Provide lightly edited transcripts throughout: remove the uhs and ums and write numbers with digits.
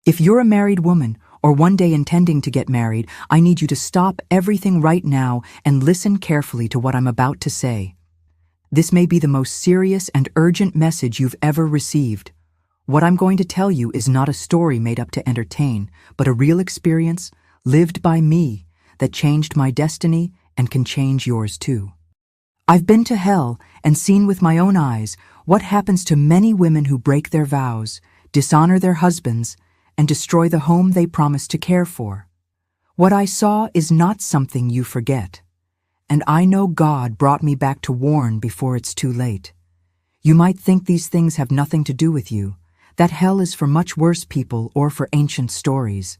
If you're a married woman, or one day intending to get married, I need you to stop everything right now and listen carefully to what I'm about to say. This may be the most serious and urgent message you've ever received. What I'm going to tell you is not a story made up to entertain, but a real experience, lived by me, that changed my destiny and can change yours too. I've been to hell and seen with my own eyes what happens to many women who break their vows, dishonor their husbands, and destroy the home they promised to care for. What I saw is not something you forget, and I know God brought me back to warn before it's too late. You might think these things have nothing to do with you, that hell is for much worse people or for ancient stories.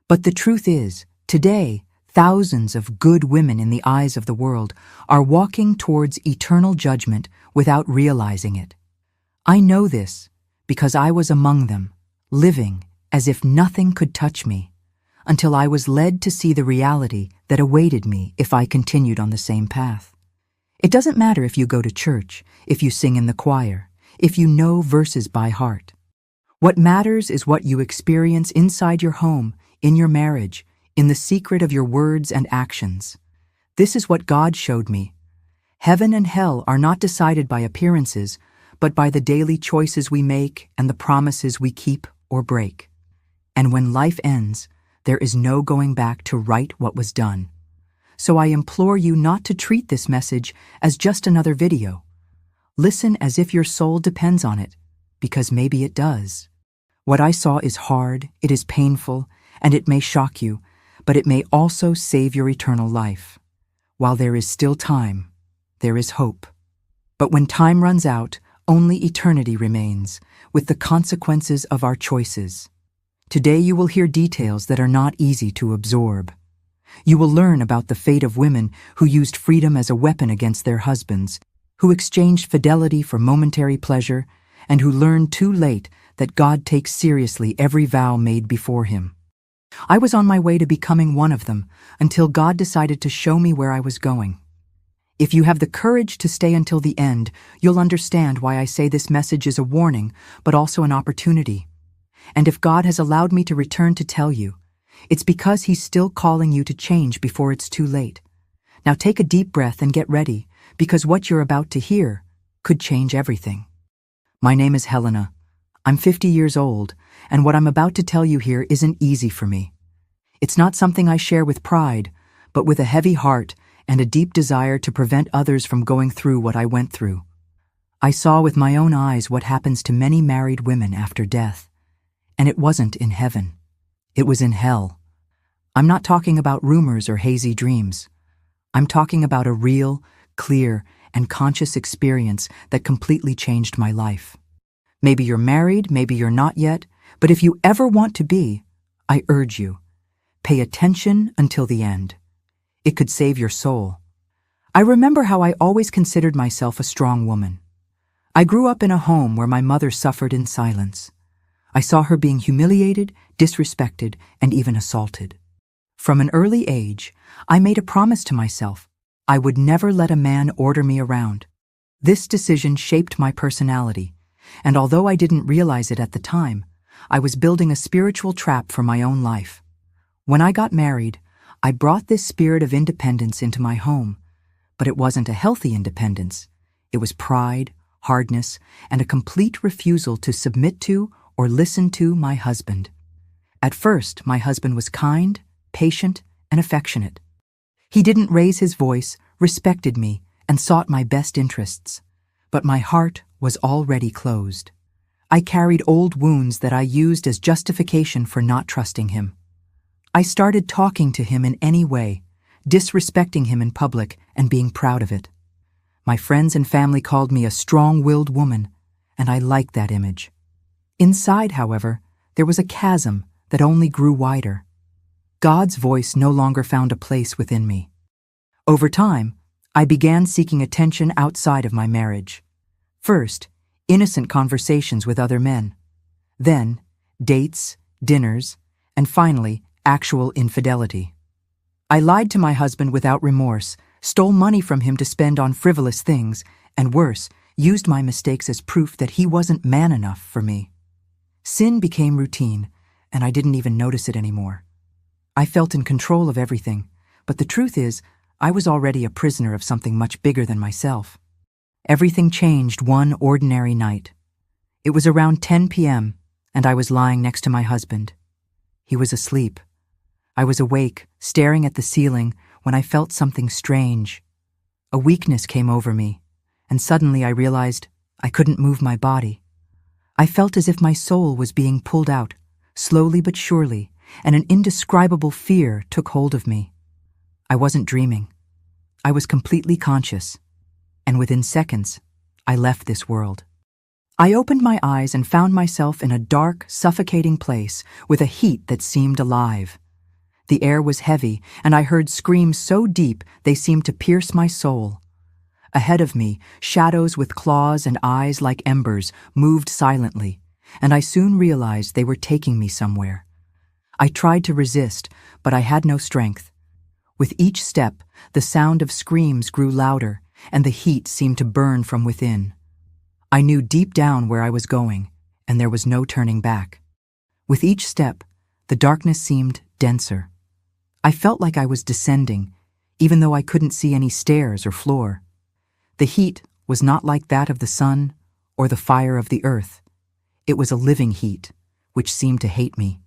But the truth is, today, thousands of good women in the eyes of the world are walking towards eternal judgment without realizing it. I know this because I was among them, living as if nothing could touch me, until I was led to see the reality that awaited me if I continued on the same path. It doesn't matter if you go to church, if you sing in the choir, if you know verses by heart. What matters is what you experience inside your home, in your marriage, in the secret of your words and actions. This is what God showed me. Heaven and hell are not decided by appearances, but by the daily choices we make and the promises we keep or break. And when life ends, there is no going back to right what was done. So I implore you not to treat this message as just another video. Listen as if your soul depends on it, because maybe it does. What I saw is hard, it is painful, and it may shock you, but it may also save your eternal life. While there is still time, there is hope. But when time runs out, only eternity remains, with the consequences of our choices. Today you will hear details that are not easy to absorb. You will learn about the fate of women who used freedom as a weapon against their husbands, who exchanged fidelity for momentary pleasure, and who learned too late that God takes seriously every vow made before him. I was on my way to becoming one of them until God decided to show me where I was going. If you have the courage to stay until the end, you'll understand why I say this message is a warning, but also an opportunity. And if God has allowed me to return to tell you, it's because he's still calling you to change before it's too late. Now take a deep breath and get ready, because what you're about to hear could change everything. My name is Halena. I'm 50 years old, and what I'm about to tell you here isn't easy for me. It's not something I share with pride, but with a heavy heart and a deep desire to prevent others from going through what I went through. I saw with my own eyes what happens to many married women after death. And it wasn't in heaven. It was in hell. I'm not talking about rumors or hazy dreams. I'm talking about a real, clear, and conscious experience that completely changed my life. Maybe you're married, maybe you're not yet, but if you ever want to be, I urge you, pay attention until the end. It could save your soul. I remember how I always considered myself a strong woman. I grew up in a home where my mother suffered in silence. I saw her being humiliated, disrespected, and even assaulted. From an early age, I made a promise to myself. I would never let a man order me around. This decision shaped my personality, and although I didn't realize it at the time, I was building a spiritual trap for my own life. When I got married, I brought this spirit of independence into my home, but it wasn't a healthy independence. It was pride, hardness, and a complete refusal to submit to or listen to my husband. At first, my husband was kind, patient, and affectionate. He didn't raise his voice, respected me, and sought my best interests. But my heart was already closed. I carried old wounds that I used as justification for not trusting him. I started talking to him in any way, disrespecting him in public and being proud of it. My friends and family called me a strong-willed woman, and I liked that image. Inside, however, there was a chasm that only grew wider. God's voice no longer found a place within me. Over time, I began seeking attention outside of my marriage. First, innocent conversations with other men. Then, dates, dinners, and finally, actual infidelity. I lied to my husband without remorse, stole money from him to spend on frivolous things, and worse, used my mistakes as proof that he wasn't man enough for me. Sin became routine, and I didn't even notice it anymore. I felt in control of everything, but the truth is, I was already a prisoner of something much bigger than myself. Everything changed one ordinary night. It was around 10 p.m., and I was lying next to my husband. He was asleep. I was awake, staring at the ceiling, when I felt something strange. A weakness came over me, and suddenly I realized I couldn't move my body. I felt as if my soul was being pulled out, slowly but surely, and an indescribable fear took hold of me. I wasn't dreaming. I was completely conscious, and within seconds, I left this world. I opened my eyes and found myself in a dark, suffocating place with a heat that seemed alive. The air was heavy, and I heard screams so deep they seemed to pierce my soul. Ahead of me, shadows with claws and eyes like embers moved silently, and I soon realized they were taking me somewhere. I tried to resist, but I had no strength. With each step, the sound of screams grew louder, and the heat seemed to burn from within. I knew deep down where I was going, and there was no turning back. With each step, the darkness seemed denser. I felt like I was descending, even though I couldn't see any stairs or floor. The heat was not like that of the sun or the fire of the earth. It was a living heat, which seemed to hate me.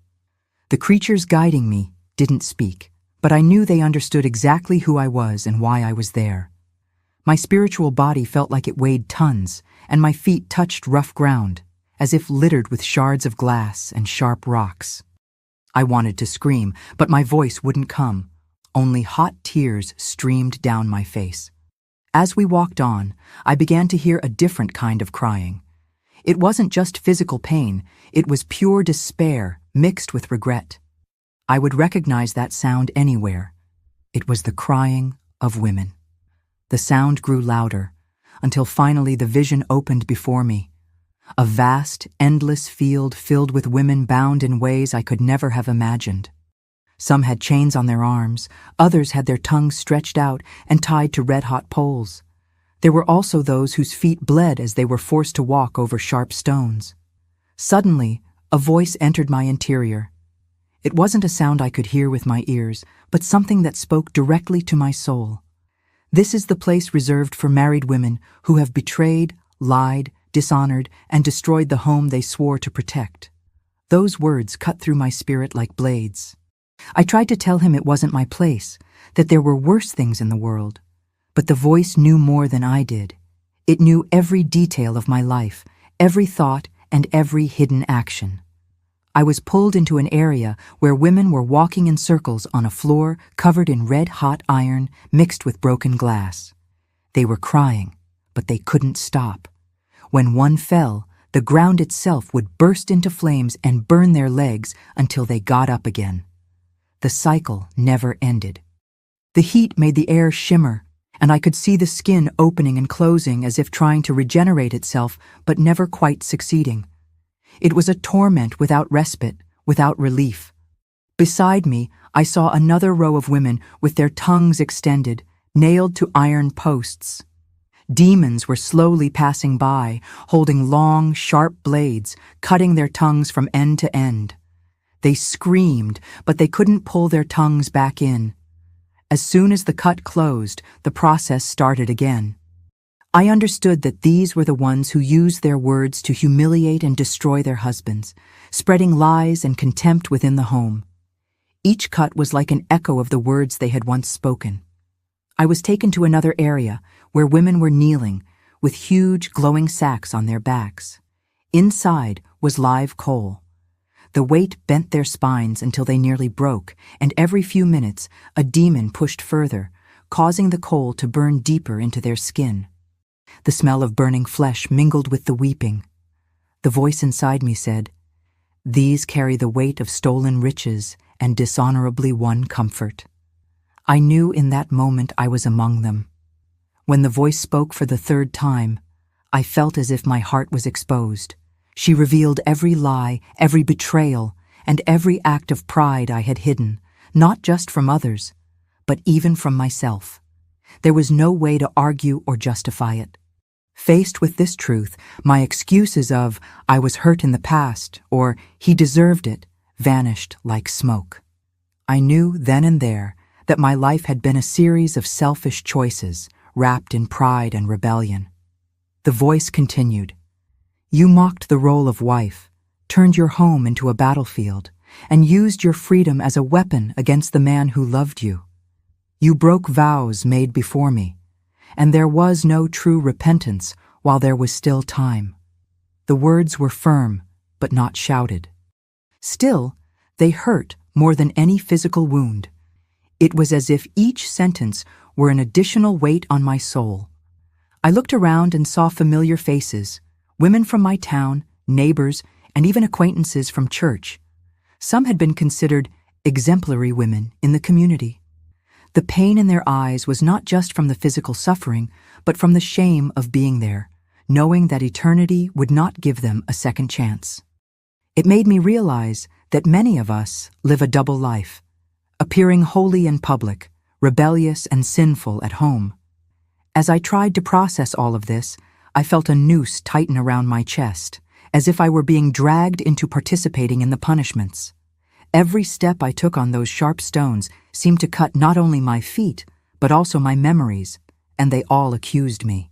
The creatures guiding me didn't speak, but I knew they understood exactly who I was and why I was there. My spiritual body felt like it weighed tons, and my feet touched rough ground, as if littered with shards of glass and sharp rocks. I wanted to scream, but my voice wouldn't come. Only hot tears streamed down my face. As we walked on, I began to hear a different kind of crying. It wasn't just physical pain, it was pure despair mixed with regret. I would recognize that sound anywhere. It was the crying of women. The sound grew louder, until finally the vision opened before me. A vast, endless field filled with women bound in ways I could never have imagined. Some had chains on their arms, others had their tongues stretched out and tied to red-hot poles. There were also those whose feet bled as they were forced to walk over sharp stones. Suddenly, a voice entered my interior. It wasn't a sound I could hear with my ears, but something that spoke directly to my soul. This is the place reserved for married women who have betrayed, lied, dishonored, and destroyed the home they swore to protect. Those words cut through my spirit like blades. I tried to tell him it wasn't my place, that there were worse things in the world. But the voice knew more than I did. It knew every detail of my life, every thought, and every hidden action. I was pulled into an area where women were walking in circles on a floor covered in red-hot iron mixed with broken glass. They were crying, but they couldn't stop. When one fell, the ground itself would burst into flames and burn their legs until they got up again. The cycle never ended. The heat made the air shimmer, and I could see the skin opening and closing as if trying to regenerate itself, but never quite succeeding. It was a torment without respite, without relief. Beside me, I saw another row of women with their tongues extended, nailed to iron posts. Demons were slowly passing by, holding long, sharp blades, cutting their tongues from end to end. They screamed, but they couldn't pull their tongues back in. As soon as the cut closed, the process started again. I understood that these were the ones who used their words to humiliate and destroy their husbands, spreading lies and contempt within the home. Each cut was like an echo of the words they had once spoken. I was taken to another area where women were kneeling, with huge glowing sacks on their backs. Inside was live coal. The weight bent their spines until they nearly broke, and every few minutes a demon pushed further, causing the coal to burn deeper into their skin. The smell of burning flesh mingled with the weeping. The voice inside me said, "These carry the weight of stolen riches and dishonorably won comfort." I knew in that moment I was among them. When the voice spoke for the third time, I felt as if my heart was exposed. She revealed every lie, every betrayal, and every act of pride I had hidden, not just from others, but even from myself. There was no way to argue or justify it. Faced with this truth, my excuses of, "I was hurt in the past," or "he deserved it," vanished like smoke. I knew then and there that my life had been a series of selfish choices wrapped in pride and rebellion. The voice continued, "You mocked the role of wife, turned your home into a battlefield, and used your freedom as a weapon against the man who loved you. You broke vows made before me, and there was no true repentance while there was still time." The words were firm, but not shouted. Still, they hurt more than any physical wound. It was as if each sentence were an additional weight on my soul. I looked around and saw familiar faces, women from my town, neighbors, and even acquaintances from church. Some had been considered exemplary women in the community. The pain in their eyes was not just from the physical suffering, but from the shame of being there, knowing that eternity would not give them a second chance. It made me realize that many of us live a double life, appearing holy in public, rebellious and sinful at home. As I tried to process all of this, I felt a noose tighten around my chest, as if I were being dragged into participating in the punishments. Every step I took on those sharp stones seemed to cut not only my feet, but also my memories, and they all accused me.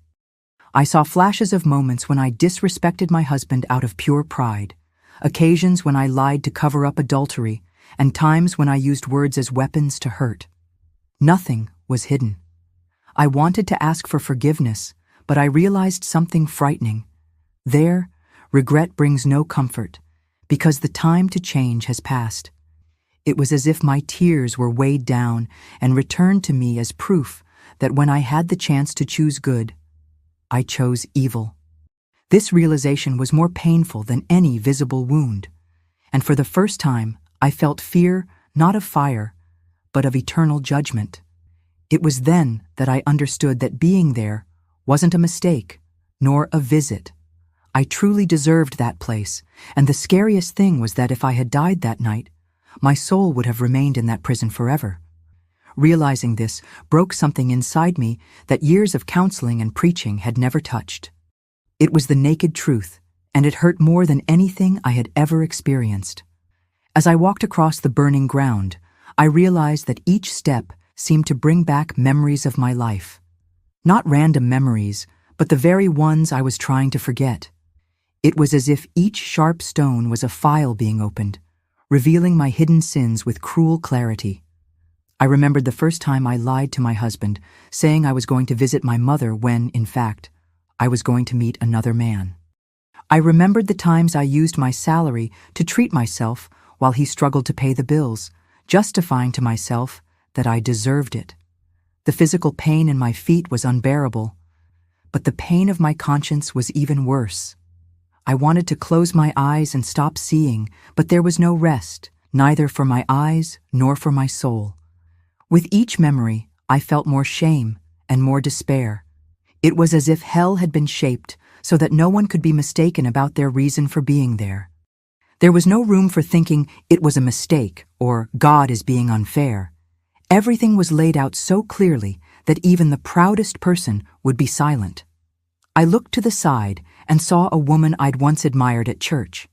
I saw flashes of moments when I disrespected my husband out of pure pride, occasions when I lied to cover up adultery, and times when I used words as weapons to hurt. Nothing was hidden. I wanted to ask for forgiveness, but I realized something frightening. There, regret brings no comfort, because the time to change has passed. It was as if my tears were weighed down and returned to me as proof that when I had the chance to choose good, I chose evil. This realization was more painful than any visible wound, and for the first time, I felt fear not of fire, but of eternal judgment. It was then that I understood that being there wasn't a mistake, nor a visit. I truly deserved that place, and the scariest thing was that if I had died that night, my soul would have remained in that prison forever. Realizing this broke something inside me that years of counseling and preaching had never touched. It was the naked truth, and it hurt more than anything I had ever experienced. As I walked across the burning ground, I realized that each step seemed to bring back memories of my life. Not random memories, but the very ones I was trying to forget. It was as if each sharp stone was a file being opened, revealing my hidden sins with cruel clarity. I remembered the first time I lied to my husband, saying I was going to visit my mother when, in fact, I was going to meet another man. I remembered the times I used my salary to treat myself while he struggled to pay the bills, justifying to myself that I deserved it. The physical pain in my feet was unbearable, but the pain of my conscience was even worse. I wanted to close my eyes and stop seeing, but there was no rest, neither for my eyes nor for my soul. With each memory, I felt more shame and more despair. It was as if hell had been shaped so that no one could be mistaken about their reason for being there. There was no room for thinking it was a mistake or God is being unfair. Everything was laid out so clearly that even the proudest person would be silent. I looked to the side and saw a woman I'd once admired at church.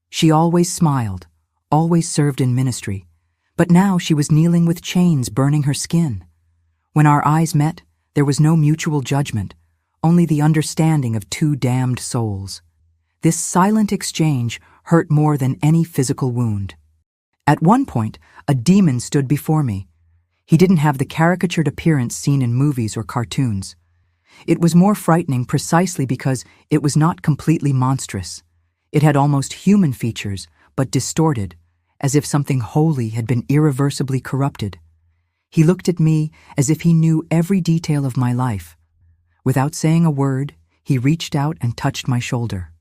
She always smiled, always served in ministry, but now she was kneeling with chains burning her skin. When our eyes met, there was no mutual judgment, only the understanding of two damned souls. This silent exchange hurt more than any physical wound. At one point, a demon stood before me. He didn't have the caricatured appearance seen in movies or cartoons. It was more frightening precisely because it was not completely monstrous. It had almost human features, but distorted, as if something holy had been irreversibly corrupted. He looked at me as if he knew every detail of my life. Without saying a word, he reached out and touched my shoulder.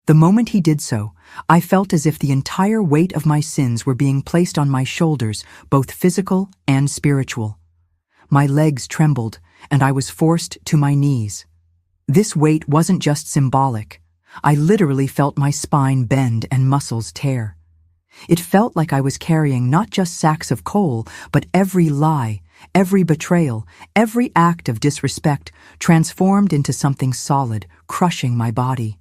The moment he did so, I felt as if the entire weight of my sins were being placed on my shoulders, both physical and spiritual. My legs trembled, and I was forced to my knees. This weight wasn't just symbolic. I literally felt my spine bend and muscles tear. It felt like I was carrying not just sacks of coal, but every lie, every betrayal, every act of disrespect transformed into something solid, crushing my body.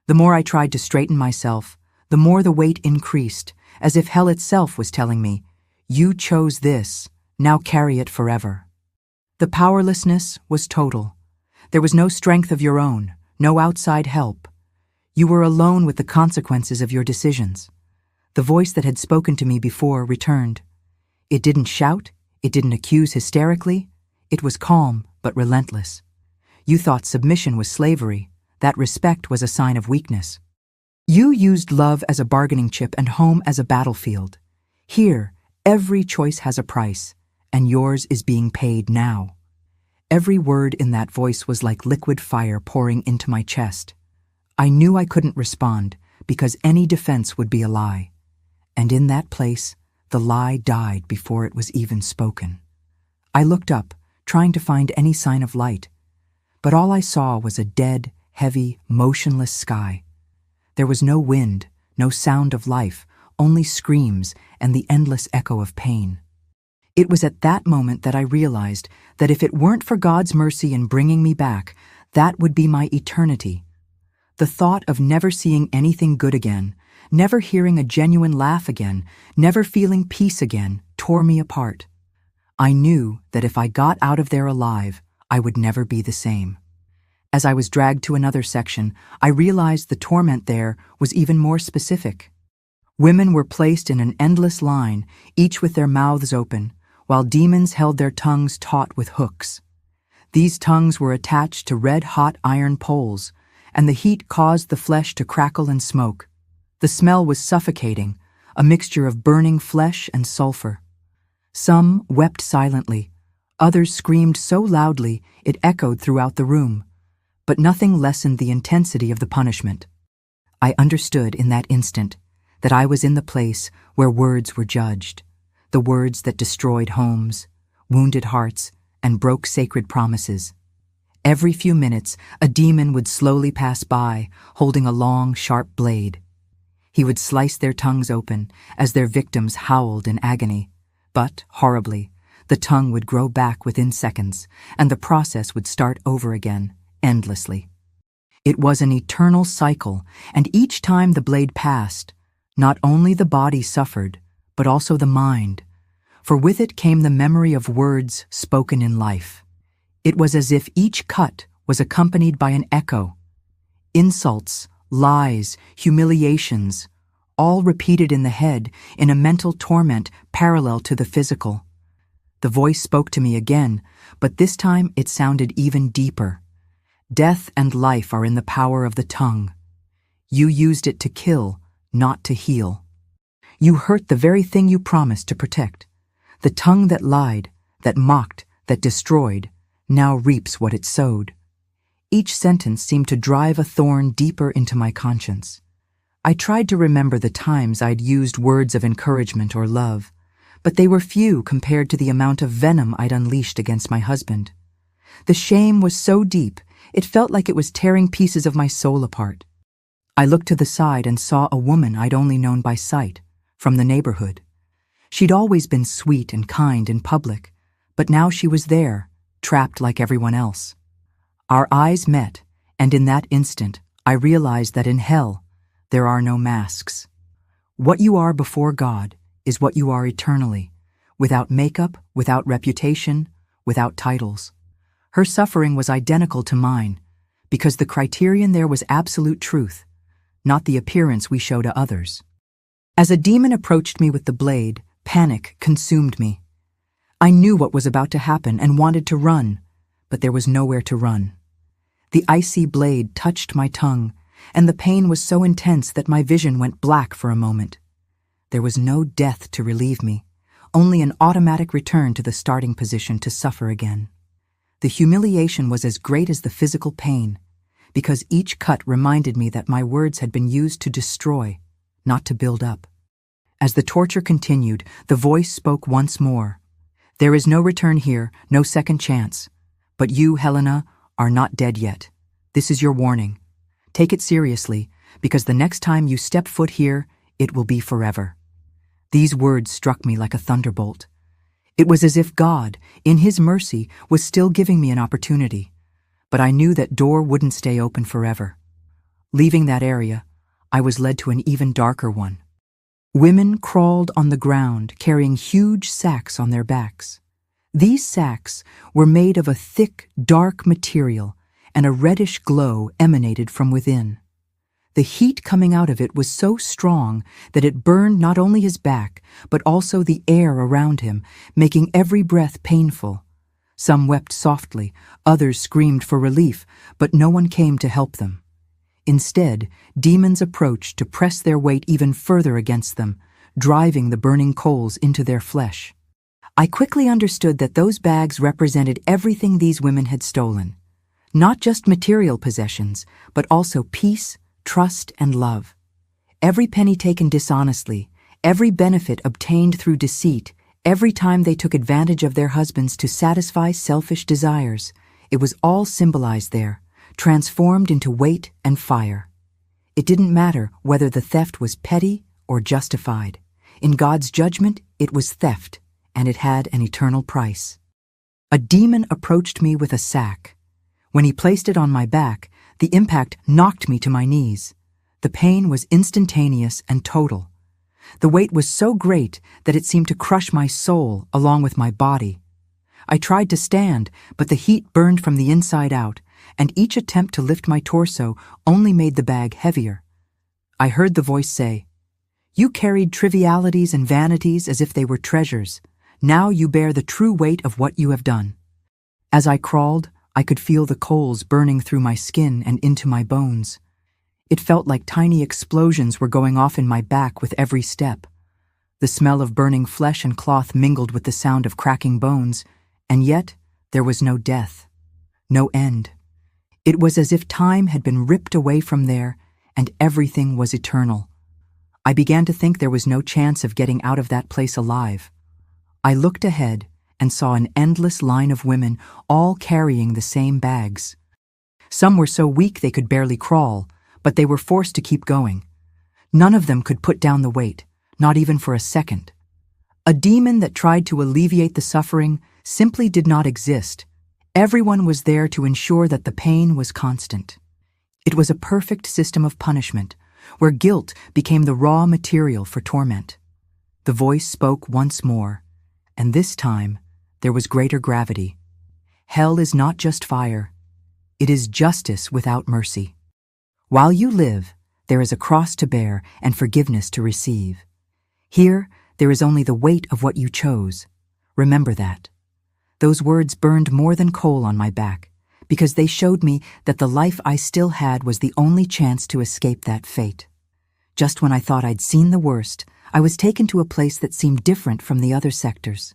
The more I tried to straighten myself, the more the weight increased, as if hell itself was telling me, "You chose this, now carry it forever." The powerlessness was total. There was no strength of your own, no outside help. You were alone with the consequences of your decisions. The voice that had spoken to me before returned. It didn't shout, it didn't accuse hysterically, it was calm but relentless. You thought submission was slavery, that respect was a sign of weakness. You used love as a bargaining chip and home as a battlefield. Here, every choice has a price, and yours is being paid now. Every word in that voice was like liquid fire pouring into my chest. I knew I couldn't respond, because any defense would be a lie. And in that place, the lie died before it was even spoken. I looked up, trying to find any sign of light, but all I saw was a dead, heavy, motionless sky. There was no wind, no sound of life, only screams and the endless echo of pain. It was at that moment that I realized that if it weren't for God's mercy in bringing me back, that would be my eternity. The thought of never seeing anything good again, never hearing a genuine laugh again, never feeling peace again, tore me apart. I knew that if I got out of there alive, I would never be the same. As I was dragged to another section, I realized the torment there was even more specific. Women were placed in an endless line, each with their mouths open, while demons held their tongues taut with hooks. These tongues were attached to red-hot iron poles, and the heat caused the flesh to crackle and smoke. The smell was suffocating, a mixture of burning flesh and sulfur. Some wept silently, others screamed so loudly it echoed throughout the room, but nothing lessened the intensity of the punishment. I understood in that instant that I was in the place where words were judged, the words that destroyed homes, wounded hearts, and broke sacred promises. Every few minutes, a demon would slowly pass by, holding a long, sharp blade. He would slice their tongues open as their victims howled in agony. But, horribly, the tongue would grow back within seconds, and the process would start over again, endlessly. It was an eternal cycle, and each time the blade passed, not only the body suffered, but also the mind, for with it came the memory of words spoken in life. It was as if each cut was accompanied by an echo. Insults, lies, humiliations, all repeated in the head in a mental torment parallel to the physical. The voice spoke to me again, but this time it sounded even deeper. Death and life are in the power of the tongue. You used it to kill, not to heal. You hurt the very thing you promised to protect. The tongue that lied, that mocked, that destroyed, now reaps what it sowed. Each sentence seemed to drive a thorn deeper into my conscience. I tried to remember the times I'd used words of encouragement or love, but they were few compared to the amount of venom I'd unleashed against my husband. The shame was so deep, it felt like it was tearing pieces of my soul apart. I looked to the side and saw a woman I'd only known by sight, from the neighborhood. She'd always been sweet and kind in public, but now she was there, trapped like everyone else. Our eyes met, and in that instant, I realized that in hell, there are no masks. What you are before God is what you are eternally, without makeup, without reputation, without titles. Her suffering was identical to mine, because the criterion there was absolute truth, not the appearance we show to others. As a demon approached me with the blade, panic consumed me. I knew what was about to happen and wanted to run, but there was nowhere to run. The icy blade touched my tongue, and the pain was so intense that my vision went black for a moment. There was no death to relieve me, only an automatic return to the starting position to suffer again. The humiliation was as great as the physical pain, because each cut reminded me that my words had been used to destroy, not to build up. As the torture continued, the voice spoke once more. There is no return here, no second chance. But you, Halena, are not dead yet. This is your warning. Take it seriously, because the next time you step foot here, it will be forever. These words struck me like a thunderbolt. It was as if God, in His mercy, was still giving me an opportunity. But I knew that door wouldn't stay open forever. Leaving that area, I was led to an even darker one. Women crawled on the ground, carrying huge sacks on their backs. These sacks were made of a thick, dark material, and a reddish glow emanated from within. The heat coming out of it was so strong that it burned not only his back, but also the air around him, making every breath painful. Some wept softly, others screamed for relief, but no one came to help them. Instead, demons approached to press their weight even further against them, driving the burning coals into their flesh. I quickly understood that those bags represented everything these women had stolen. Not just material possessions, but also peace, trust, and love. Every penny taken dishonestly, every benefit obtained through deceit, every time they took advantage of their husbands to satisfy selfish desires, it was all symbolized there, transformed into weight and fire. It didn't matter whether the theft was petty or justified. In God's judgment, it was theft, and it had an eternal price. A demon approached me with a sack. When he placed it on my back, the impact knocked me to my knees. The pain was instantaneous and total. The weight was so great that it seemed to crush my soul along with my body. I tried to stand, but the heat burned from the inside out, and each attempt to lift my torso only made the bag heavier. I heard the voice say, "You carried trivialities and vanities as if they were treasures. Now you bear the true weight of what you have done." As I crawled, I could feel the coals burning through my skin and into my bones. It felt like tiny explosions were going off in my back with every step. The smell of burning flesh and cloth mingled with the sound of cracking bones, and yet there was no death, no end. It was as if time had been ripped away from there, and everything was eternal. I began to think there was no chance of getting out of that place alive. I looked ahead and saw an endless line of women, all carrying the same bags. Some were so weak they could barely crawl, but they were forced to keep going. None of them could put down the weight, not even for a second. A demon that tried to alleviate the suffering simply did not exist. Everyone was there to ensure that the pain was constant. It was a perfect system of punishment, where guilt became the raw material for torment. The voice spoke once more, and this time there was greater gravity. Hell is not just fire. It is justice without mercy. While you live, there is a cross to bear and forgiveness to receive. Here, there is only the weight of what you chose. Remember that. Those words burned more than coal on my back, because they showed me that the life I still had was the only chance to escape that fate. Just when I thought I'd seen the worst, I was taken to a place that seemed different from the other sectors.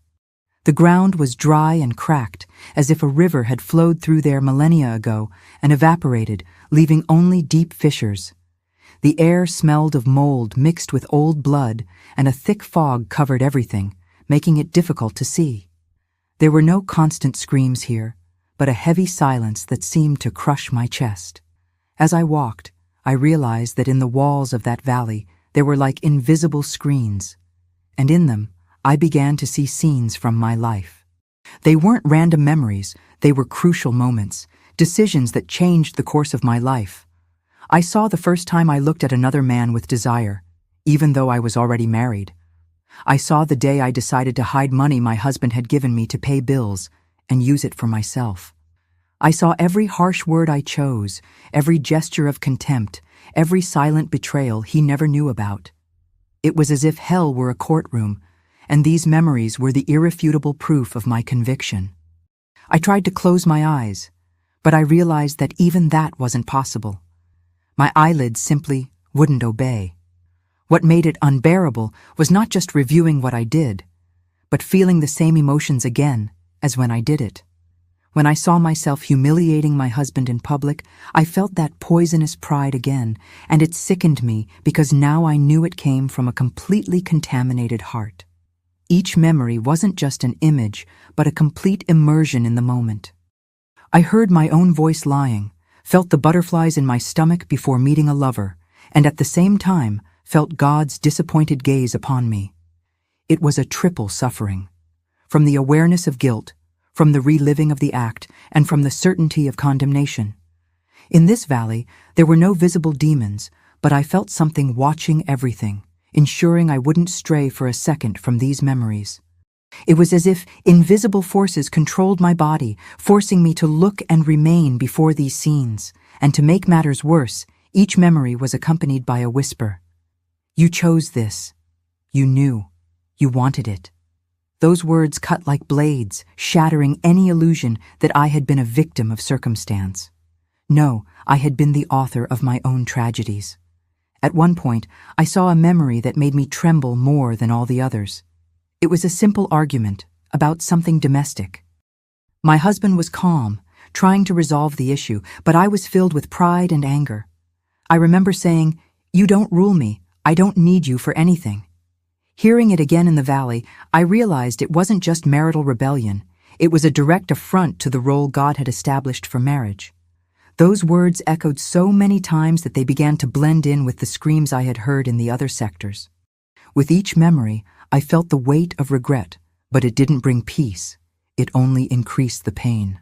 The ground was dry and cracked, as if a river had flowed through there millennia ago and evaporated, leaving only deep fissures. The air smelled of mold mixed with old blood, and a thick fog covered everything, making it difficult to see. There were no constant screams here, but a heavy silence that seemed to crush my chest. As I walked, I realized that in the walls of that valley there were like invisible screens, and in them I began to see scenes from my life. They weren't random memories, they were crucial moments, decisions that changed the course of my life. I saw the first time I looked at another man with desire, even though I was already married. I saw the day I decided to hide money my husband had given me to pay bills and use it for myself. I saw every harsh word I chose, every gesture of contempt, every silent betrayal he never knew about. It was as if hell were a courtroom, and these memories were the irrefutable proof of my conviction. I tried to close my eyes, but I realized that even that wasn't possible. My eyelids simply wouldn't obey. What made it unbearable was not just reviewing what I did, but feeling the same emotions again as when I did it. When I saw myself humiliating my husband in public, I felt that poisonous pride again, and it sickened me because now I knew it came from a completely contaminated heart. Each memory wasn't just an image, but a complete immersion in the moment. I heard my own voice lying, felt the butterflies in my stomach before meeting a lover, and at the same time felt God's disappointed gaze upon me. It was a triple suffering. From the awareness of guilt, from the reliving of the act, and from the certainty of condemnation. In this valley, there were no visible demons, but I felt something watching everything. ensuring I wouldn't stray for a second from these memories. It was as if invisible forces controlled my body, forcing me to look and remain before these scenes. And to make matters worse, each memory was accompanied by a whisper. You chose this. You knew. You wanted it. Those words cut like blades, shattering any illusion that I had been a victim of circumstance. No, I had been the author of my own tragedies. At one point, I saw a memory that made me tremble more than all the others. It was a simple argument about something domestic. My husband was calm, trying to resolve the issue, but I was filled with pride and anger. I remember saying, "You don't rule me. I don't need you for anything." Hearing it again in the valley, I realized it wasn't just marital rebellion. It was a direct affront to the role God had established for marriage. Those words echoed so many times that they began to blend in with the screams I had heard in the other sectors. With each memory, I felt the weight of regret, but it didn't bring peace. It only increased the pain.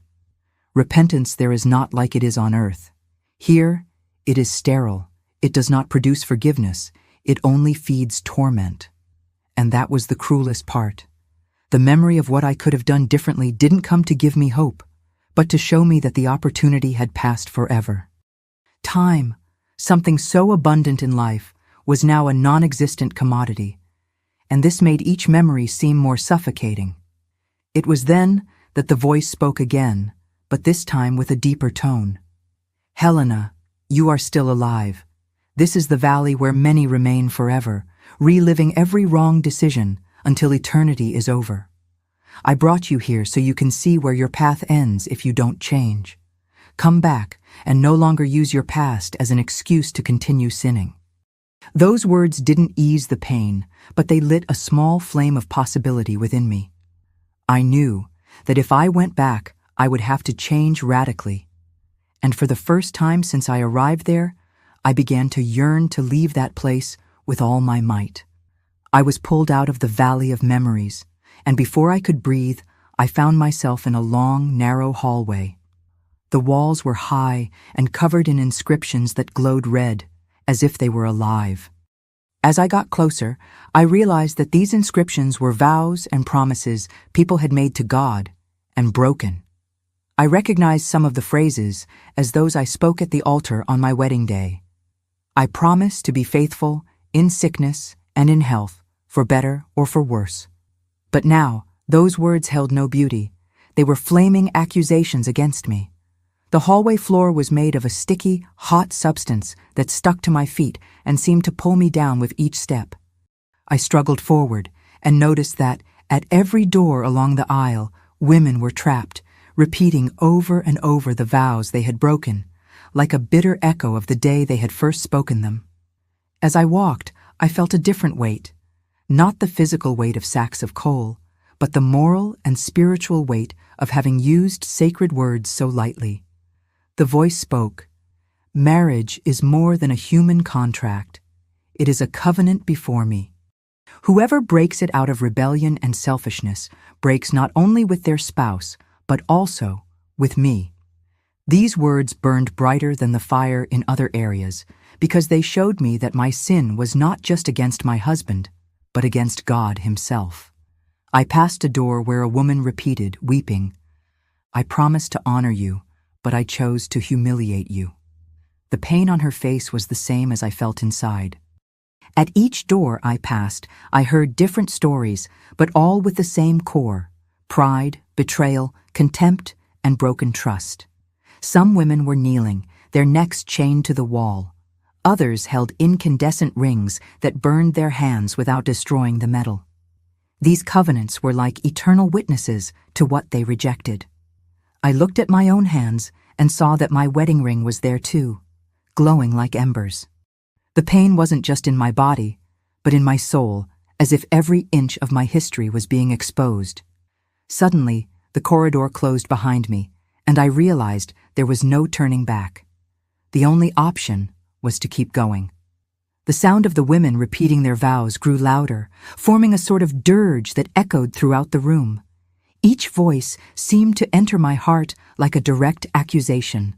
Repentance there is not like it is on earth. Here, it is sterile. It does not produce forgiveness. It only feeds torment. And that was the cruelest part. The memory of what I could have done differently didn't come to give me hope, but to show me that the opportunity had passed forever. Time, something so abundant in life, was now a non-existent commodity, and this made each memory seem more suffocating. It was then that the voice spoke again, but this time with a deeper tone. Helena, you are still alive. This is the valley where many remain forever, reliving every wrong decision until eternity is over. I brought you here so you can see where your path ends if you don't change. Come back and no longer use your past as an excuse to continue sinning. Those words didn't ease the pain, but they lit a small flame of possibility within me. I knew that if I went back, I would have to change radically. And for the first time since I arrived there, I began to yearn to leave that place with all my might. I was pulled out of the valley of memories, and before I could breathe, I found myself in a long, narrow hallway. The walls were high and covered in inscriptions that glowed red, as if they were alive. As I got closer, I realized that these inscriptions were vows and promises people had made to God and broken. I recognized some of the phrases as those I spoke at the altar on my wedding day. I promise to be faithful in sickness and in health, for better or for worse. But now, those words held no beauty. They were flaming accusations against me. The hallway floor was made of a sticky, hot substance that stuck to my feet and seemed to pull me down with each step. I struggled forward and noticed that, at every door along the aisle, women were trapped, repeating over and over the vows they had broken, like a bitter echo of the day they had first spoken them. As I walked, I felt a different weight, not the physical weight of sacks of coal, but the moral and spiritual weight of having used sacred words so lightly. The voice spoke, "Marriage is more than a human contract. It is a covenant before me. Whoever breaks it out of rebellion and selfishness breaks not only with their spouse, but also with me." These words burned brighter than the fire in other areas because they showed me that my sin was not just against my husband, but against God himself. I passed a door where a woman repeated, weeping, "I promised to honor you, but I chose to humiliate you." The pain on her face was the same as I felt inside. At each door I passed, I heard different stories, but all with the same core: pride, betrayal, contempt, and broken trust. Some women were kneeling, their necks chained to the wall. Others held incandescent rings that burned their hands without destroying the metal. These covenants were like eternal witnesses to what they rejected. I looked at my own hands and saw that my wedding ring was there too, glowing like embers. The pain wasn't just in my body, but in my soul, as if every inch of my history was being exposed. Suddenly, the corridor closed behind me, and I realized there was no turning back. The only option was to keep going. The sound of the women repeating their vows grew louder, forming a sort of dirge that echoed throughout the room. Each voice seemed to enter my heart like a direct accusation.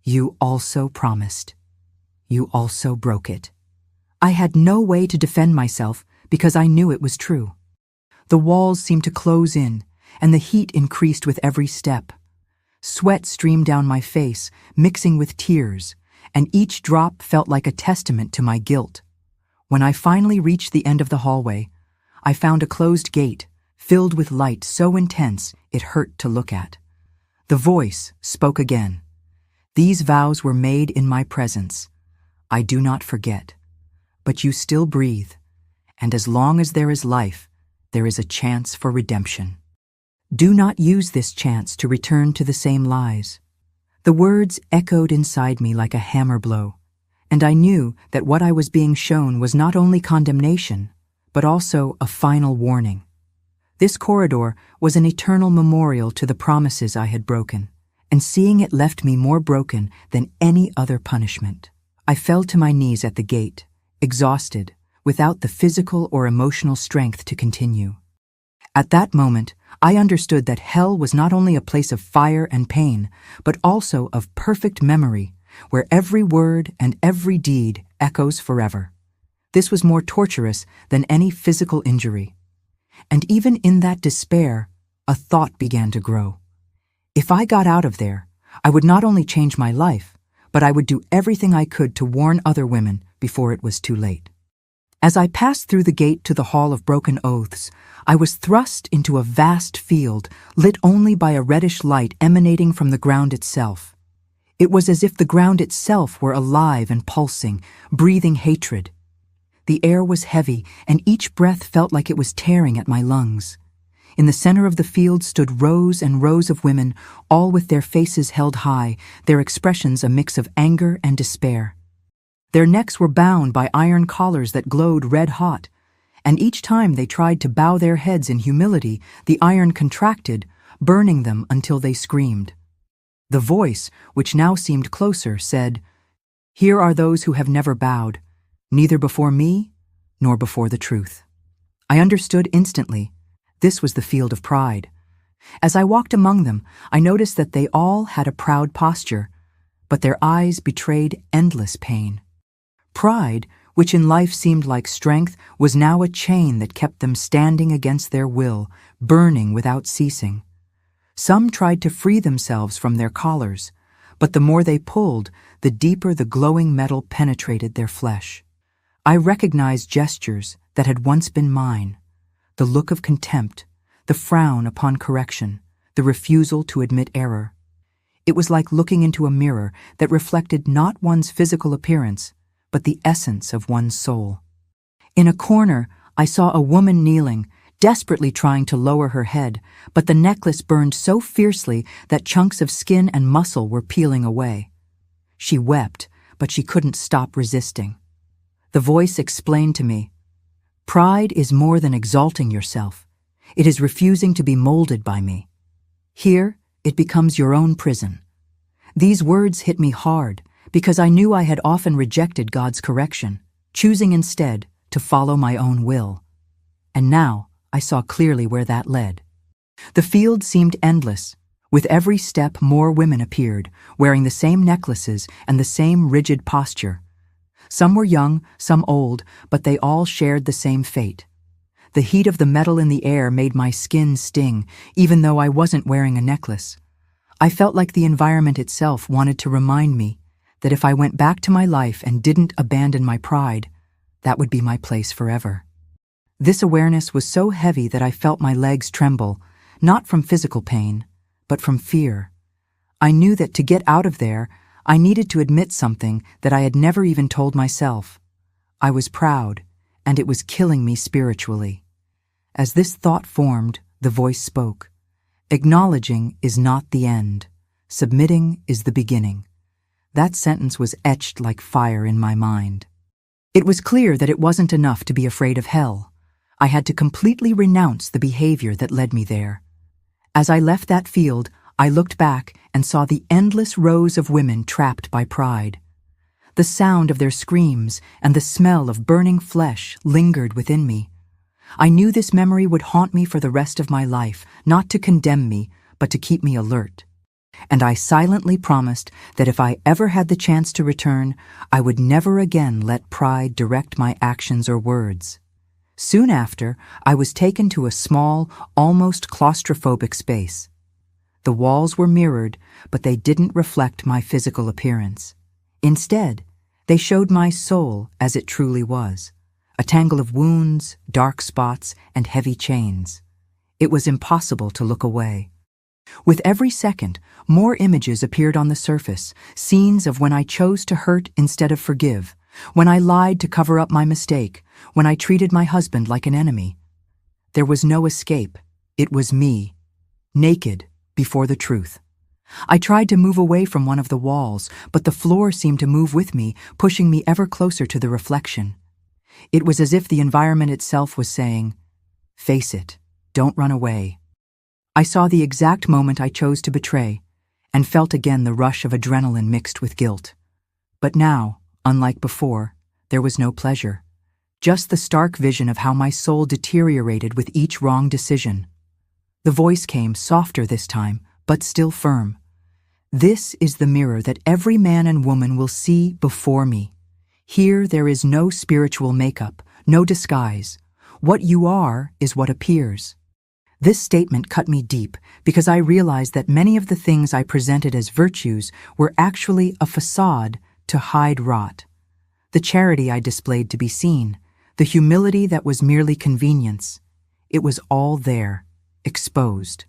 "You also promised. You also broke it." I had no way to defend myself because I knew it was true. The walls seemed to close in, and the heat increased with every step. Sweat streamed down my face, mixing with tears, and each drop felt like a testament to my guilt. When I finally reached the end of the hallway, I found a closed gate, filled with light so intense it hurt to look at. The voice spoke again. "These vows were made in my presence. I do not forget. But you still breathe, and as long as there is life, there is a chance for redemption. Do not use this chance to return to the same lies." The words echoed inside me like a hammer blow, and I knew that what I was being shown was not only condemnation, but also a final warning. This corridor was an eternal memorial to the promises I had broken, and seeing it left me more broken than any other punishment. I fell to my knees at the gate, exhausted, without the physical or emotional strength to continue. At that moment, I understood that hell was not only a place of fire and pain, but also of perfect memory, where every word and every deed echoes forever. This was more torturous than any physical injury. And even in that despair, a thought began to grow. If I got out of there, I would not only change my life, but I would do everything I could to warn other women before it was too late. As I passed through the gate to the Hall of Broken Oaths, I was thrust into a vast field lit only by a reddish light emanating from the ground itself. It was as if the ground itself were alive and pulsing, breathing hatred. The air was heavy, and each breath felt like it was tearing at my lungs. In the center of the field stood rows and rows of women, all with their faces held high, their expressions a mix of anger and despair. Their necks were bound by iron collars that glowed red-hot, and each time they tried to bow their heads in humility, the iron contracted, burning them until they screamed. The voice, which now seemed closer, said, "Here are those who have never bowed, neither before me nor before the truth." I understood instantly. This was the field of pride. As I walked among them, I noticed that they all had a proud posture, but their eyes betrayed endless pain. Pride, which in life seemed like strength, was now a chain that kept them standing against their will, burning without ceasing. Some tried to free themselves from their collars, but the more they pulled, the deeper the glowing metal penetrated their flesh. I recognized gestures that had once been mine. The look of contempt, the frown upon correction, the refusal to admit error. It was like looking into a mirror that reflected not one's physical appearance, but the essence of one's soul. In a corner, I saw a woman kneeling, desperately trying to lower her head, but the necklace burned so fiercely that chunks of skin and muscle were peeling away. She wept, but she couldn't stop resisting. The voice explained to me, "Pride is more than exalting yourself. It is refusing to be molded by me. Here, it becomes your own prison." These words hit me hard because I knew I had often rejected God's correction, choosing instead to follow my own will. And now I saw clearly where that led. The field seemed endless. With every step, more women appeared, wearing the same necklaces and the same rigid posture. Some were young, some old, but they all shared the same fate. The heat of the metal in the air made my skin sting, even though I wasn't wearing a necklace. I felt like the environment itself wanted to remind me that if I went back to my life and didn't abandon my pride, that would be my place forever. This awareness was so heavy that I felt my legs tremble, not from physical pain, but from fear. I knew that to get out of there, I needed to admit something that I had never even told myself. I was proud, and it was killing me spiritually. As this thought formed, the voice spoke. "Acknowledging is not the end. Submitting is the beginning." That sentence was etched like fire in my mind. It was clear that it wasn't enough to be afraid of hell. I had to completely renounce the behavior that led me there. As I left that field, I looked back and saw the endless rows of women trapped by pride. The sound of their screams and the smell of burning flesh lingered within me. I knew this memory would haunt me for the rest of my life, not to condemn me, but to keep me alert. And I silently promised that if I ever had the chance to return, I would never again let pride direct my actions or words. Soon after, I was taken to a small, almost claustrophobic space. The walls were mirrored, but they didn't reflect my physical appearance. Instead, they showed my soul as it truly was, a tangle of wounds, dark spots, and heavy chains. It was impossible to look away. With every second, more images appeared on the surface, scenes of when I chose to hurt instead of forgive, when I lied to cover up my mistake, when I treated my husband like an enemy. There was no escape. It was me, naked before the truth. I tried to move away from one of the walls, but the floor seemed to move with me, pushing me ever closer to the reflection. It was as if the environment itself was saying, "Face it, don't run away." I saw the exact moment I chose to betray, and felt again the rush of adrenaline mixed with guilt. But now, unlike before, there was no pleasure, just the stark vision of how my soul deteriorated with each wrong decision. The voice came softer this time, but still firm. "This is the mirror that every man and woman will see before me. Here there is no spiritual makeup, no disguise. What you are is what appears." This statement cut me deep because I realized that many of the things I presented as virtues were actually a facade to hide rot. The charity I displayed to be seen, the humility that was merely convenience. It was all there, exposed.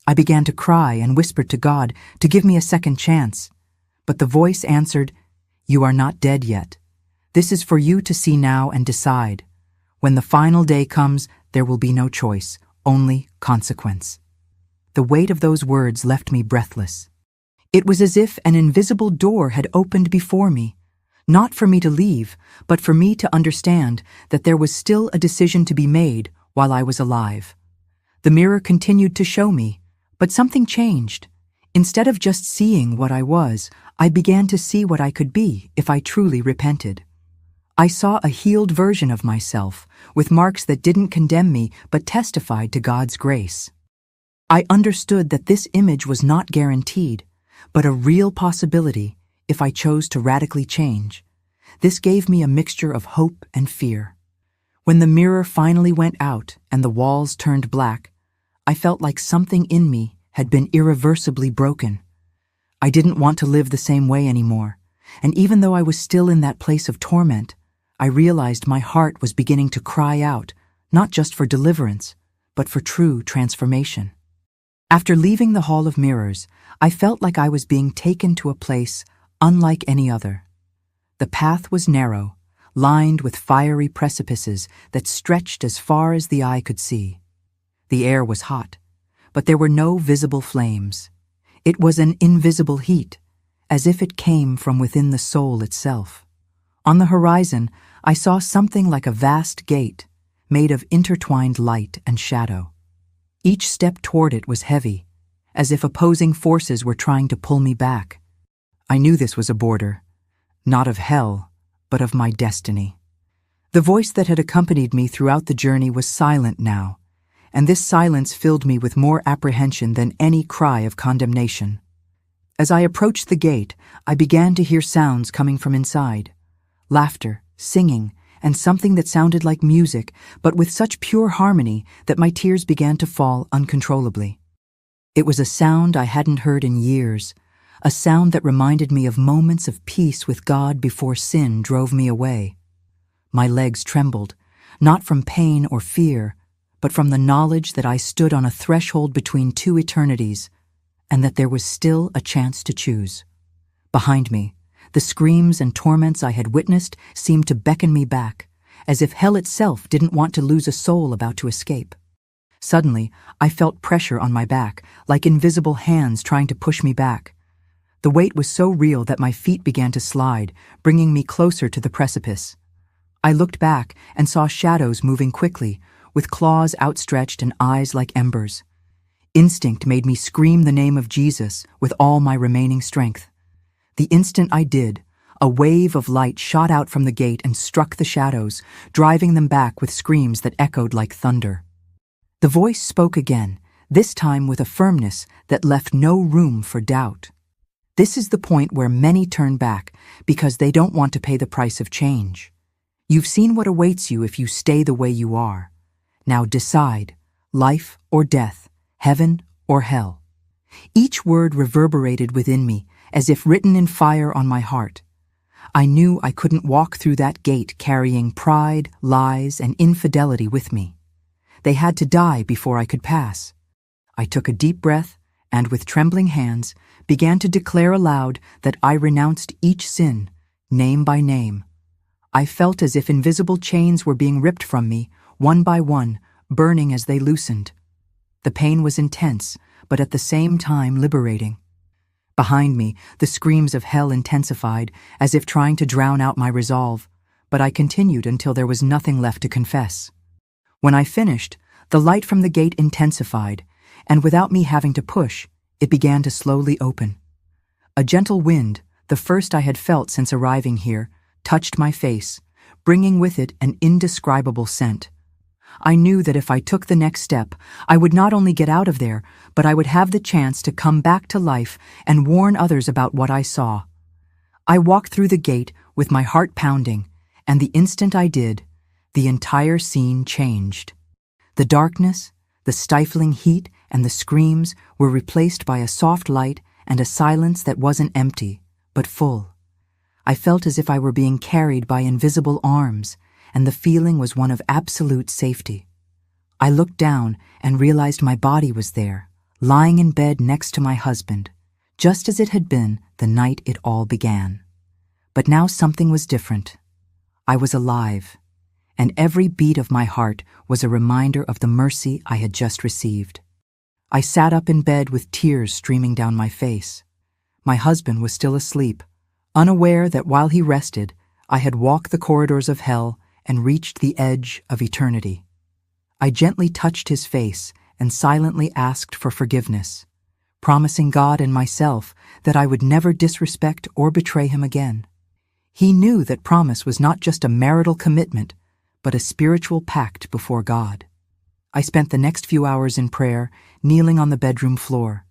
I began to cry and whispered to God to give me a second chance. But the voice answered, "You are not dead yet. This is for you to see now and decide. When the final day comes, there will be no choice, only consequence." The weight of those words left me breathless. It was as if an invisible door had opened before me, not for me to leave, but for me to understand that there was still a decision to be made while I was alive. The mirror continued to show me, but something changed. Instead of just seeing what I was, I began to see what I could be if I truly repented. I saw a healed version of myself, with marks that didn't condemn me but testified to God's grace. I understood that this image was not guaranteed, but a real possibility if I chose to radically change. This gave me a mixture of hope and fear. When the mirror finally went out and the walls turned black, I felt like something in me had been irreversibly broken. I didn't want to live the same way anymore, and even though I was still in that place of torment, I realized my heart was beginning to cry out, not just for deliverance, but for true transformation. After leaving the Hall of Mirrors, I felt like I was being taken to a place unlike any other. The path was narrow, lined with fiery precipices that stretched as far as the eye could see. The air was hot, but there were no visible flames. It was an invisible heat, as if it came from within the soul itself. On the horizon, I saw something like a vast gate, made of intertwined light and shadow. Each step toward it was heavy, as if opposing forces were trying to pull me back. I knew this was a border, not of hell, but of my destiny. The voice that had accompanied me throughout the journey was silent now, and this silence filled me with more apprehension than any cry of condemnation. As I approached the gate, I began to hear sounds coming from inside. Laughter, singing, and something that sounded like music, but with such pure harmony that my tears began to fall uncontrollably. It was a sound I hadn't heard in years, a sound that reminded me of moments of peace with God before sin drove me away. My legs trembled, not from pain or fear, but from the knowledge that I stood on a threshold between two eternities, and that there was still a chance to choose. Behind me, the screams and torments I had witnessed seemed to beckon me back, as if hell itself didn't want to lose a soul about to escape. Suddenly, I felt pressure on my back, like invisible hands trying to push me back. The weight was so real that my feet began to slide, bringing me closer to the precipice. I looked back and saw shadows moving quickly, with claws outstretched and eyes like embers. Instinct made me scream the name of Jesus with all my remaining strength. The instant I did, a wave of light shot out from the gate and struck the shadows, driving them back with screams that echoed like thunder. The voice spoke again, this time with a firmness that left no room for doubt. This is the point where many turn back because they don't want to pay the price of change. You've seen what awaits you if you stay the way you are. Now decide, life or death, heaven or hell. Each word reverberated within me as if written in fire on my heart. I knew I couldn't walk through that gate carrying pride, lies, and infidelity with me. They had to die before I could pass. I took a deep breath and, with trembling hands, began to declare aloud that I renounced each sin, name by name. I felt as if invisible chains were being ripped from me, one by one, burning as they loosened. The pain was intense, but at the same time liberating. Behind me, the screams of hell intensified, as if trying to drown out my resolve, but I continued until there was nothing left to confess. When I finished, the light from the gate intensified, and without me having to push, it began to slowly open. A gentle wind, the first I had felt since arriving here, touched my face, bringing with it an indescribable scent. I knew that if I took the next step, I would not only get out of there, but I would have the chance to come back to life and warn others about what I saw. I walked through the gate with my heart pounding, and the instant I did, the entire scene changed. The darkness, the stifling heat, and the screams were replaced by a soft light and a silence that wasn't empty, but full. I felt as if I were being carried by invisible arms, and the feeling was one of absolute safety. I looked down and realized my body was there, lying in bed next to my husband, just as it had been the night it all began. But now something was different. I was alive, and every beat of my heart was a reminder of the mercy I had just received. I sat up in bed with tears streaming down my face. My husband was still asleep, unaware that while he rested, I had walked the corridors of hell and reached the edge of eternity. I gently touched his face and silently asked for forgiveness, promising God and myself that I would never disrespect or betray him again. He knew that promise was not just a marital commitment, but a spiritual pact before God. I spent the next few hours in prayer, kneeling on the bedroom floor.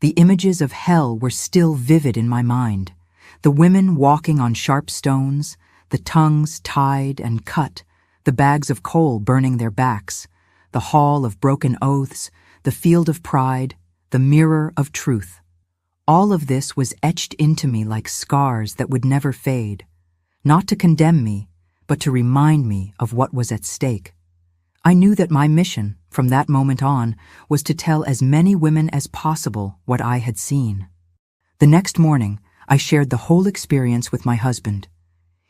The images of hell were still vivid in my mind. The women walking on sharp stones, the tongues tied and cut, the bags of coal burning their backs, the hall of broken oaths, the field of pride, the mirror of truth. All of this was etched into me like scars that would never fade, not to condemn me, but to remind me of what was at stake. I knew that my mission, from that moment on, was to tell as many women as possible what I had seen. The next morning, I shared the whole experience with my husband.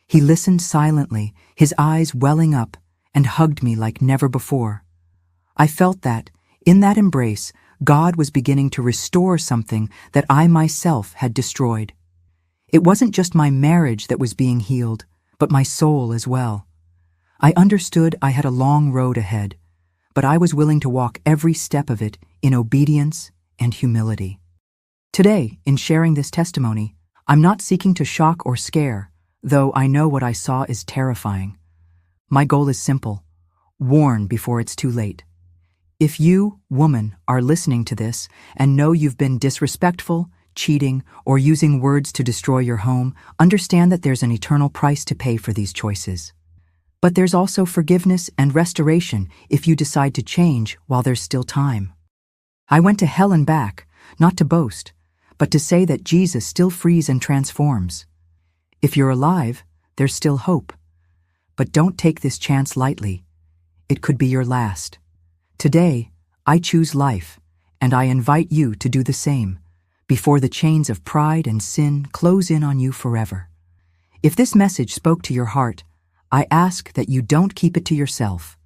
He listened silently, his eyes welling up, and hugged me like never before. I felt that, in that embrace, God was beginning to restore something that I myself had destroyed. It wasn't just my marriage that was being healed, but my soul as well. I understood I had a long road ahead, but I was willing to walk every step of it in obedience and humility. Today, in sharing this testimony, I'm not seeking to shock or scare, though I know what I saw is terrifying. My goal is simple: warn before it's too late. If you, woman, are listening to this and know you've been disrespectful, cheating, or using words to destroy your home, understand that there's an eternal price to pay for these choices. But there's also forgiveness and restoration if you decide to change while there's still time. I went to hell and back, not to boast, but to say that Jesus still frees and transforms. If you're alive, there's still hope. But don't take this chance lightly. It could be your last. Today, I choose life, and I invite you to do the same, before the chains of pride and sin close in on you forever. If this message spoke to your heart, I ask that you don't keep it to yourself.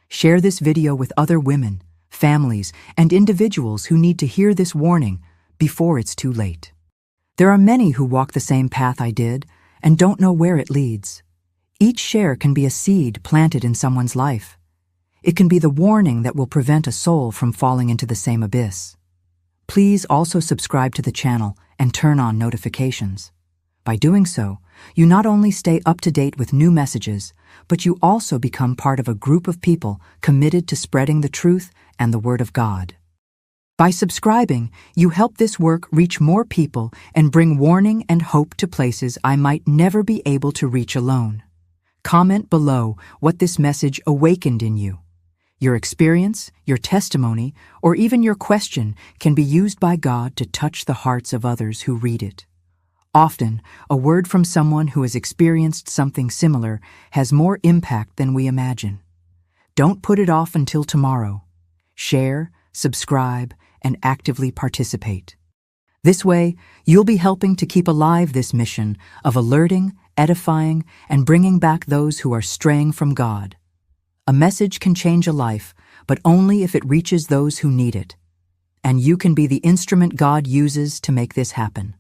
Share this video with other women, families, and individuals who need to hear this warning before it's too late. There are many who walk the same path I did and don't know where it leads. Each share can be a seed planted in someone's life. It can be the warning that will prevent a soul from falling into the same abyss. Please also subscribe to the channel and turn on notifications. By doing so, you not only stay up to date with new messages, but you also become part of a group of people committed to spreading the truth and the Word of God. By subscribing, you help this work reach more people and bring warning and hope to places I might never be able to reach alone. Comment below what this message awakened in you. Your experience, your testimony, or even your question can be used by God to touch the hearts of others who read it. Often, a word from someone who has experienced something similar has more impact than we imagine. Don't put it off until tomorrow. Share, subscribe, and actively participate. This way, you'll be helping to keep alive this mission of alerting, edifying, and bringing back those who are straying from God. A message can change a life, but only if it reaches those who need it. And you can be the instrument God uses to make this happen.